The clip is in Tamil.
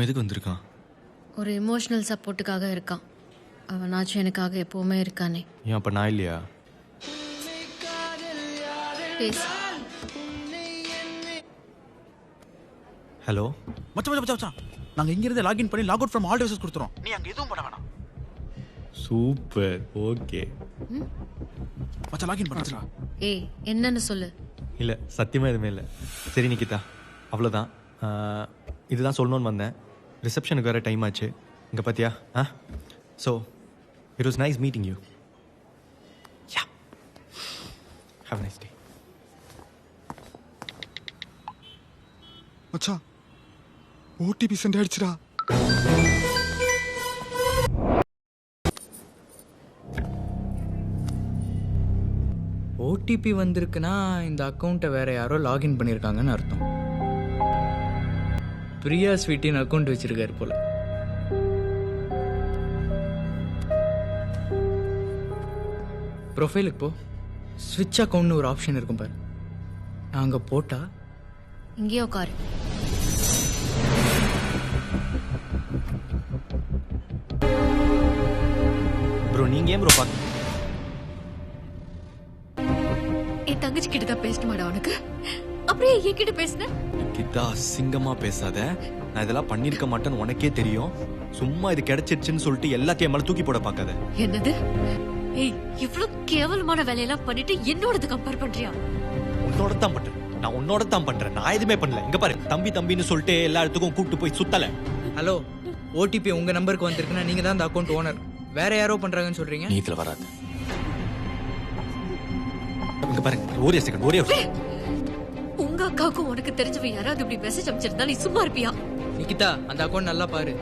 அவன் எதுக்கு வந்திருக்கான்? ஒரு எமோஷனல் சப்போர்ட்டுக்காக இருக்கான். அவனாச்சும் எனக்காக எப்பவுமே இருக்கானே. ஏன் அப்ப நான் இல்லையா? பேசு. ஹலோ மச்சான் மச்சான் மச்சான் நாங்க இங்க இருந்து லாகின் பண்ணி log out from all devices கொடுத்துறோம். நீ அங்க எதுவும் பண்ண வேணாம். சூப்பர். ஓகே மச்சான் லாகின் பண்ணா. ஏய் என்னன்னு சொல்லு. இல்லை சத்தியமாக எதுவுமே இல்லை. சரி நிக்கிதா, அவ்வளோதான். இதுதான் சொல்லணும்னு வந்தேன். ரிசப்ஷனுக்கு வேறு டைம் ஆச்சு. இங்கே பார்த்தியா? So it was nice meeting you. Yeah, have nice day. மச்சான் ஓடிபி சென்ட் ஆயிடுச்சுடா. ஓடிபி வந்திருக்குன்னா இந்த அக்கௌண்ட்டை வேற யாரோ லாகின் பண்ணியிருக்காங்கன்னு அர்த்தம். பிரியா ஸ்வீட்டின் அக்கௌண்ட் வச்சிருக்காரு போல. ப்ரொஃபைலுக்கு போ. ஸ்விட்ச் அக்கௌண்ட்னு ஒரு ஆப்ஷன் இருக்கும் பாரு. நான் அங்கே போட்டா இங்கேயே உட்காரு. ப்ரோ நீங்கள் ஏன் ப்ரோ பார்க்க? என் தங்கச்சி கிட்ட தான் பேசணுமாடா உனக்கு? அப்படியே என்கிட்ட பேசுன? நிக்கிதா அசிங்கமாக பேசாத. நான் இதெல்லாம் பண்ணியிருக்க மாட்டேன்னு உனக்கே தெரியும். சும்மா இது கிடைச்சிருச்சுன்னு சொல்லிட்டு எல்லாத்தையும் மேலே தூக்கி போட பார்க்காத. என்னது? ஏய் இவ்ளோ கேவலமான வேலையெல்லாம் பண்ணிட்டு என்னோடது கம்பேர் பண்றியா? உன்னோட தான் பண்றேன். நான் உன்னோட தான் பண்றேன். நான் எதுவுமே பண்ணல. இங்க பாரு, தம்பி தம்பின்னு சொல்லிட்டு எல்லா இடத்துக்கும் கூப்பிட்டு போய் சுத்தல. ஹலோ, ஓடிபி உங்க நம்பருக்கு வந்திருக்குன்னா நீங்க தான் அந்த அக்கௌண்ட் ஓனர். வேற யாரோ பண்றாங்கன்னு சொல்றீங்க. நீ இதுல வராது. இங்க பாருங்க, ஒரே செகண்ட். உங்க அக்காவுக்கும் உனக்கு தெரிஞ்சவ யாராவது இப்படி மெசேஜ் அனுப்பிச்சிருந்தா நீ சும்மா இருப்பியா? நிக்கிதா, அந்த அக்கௌண்ட் நல்லா பாரு.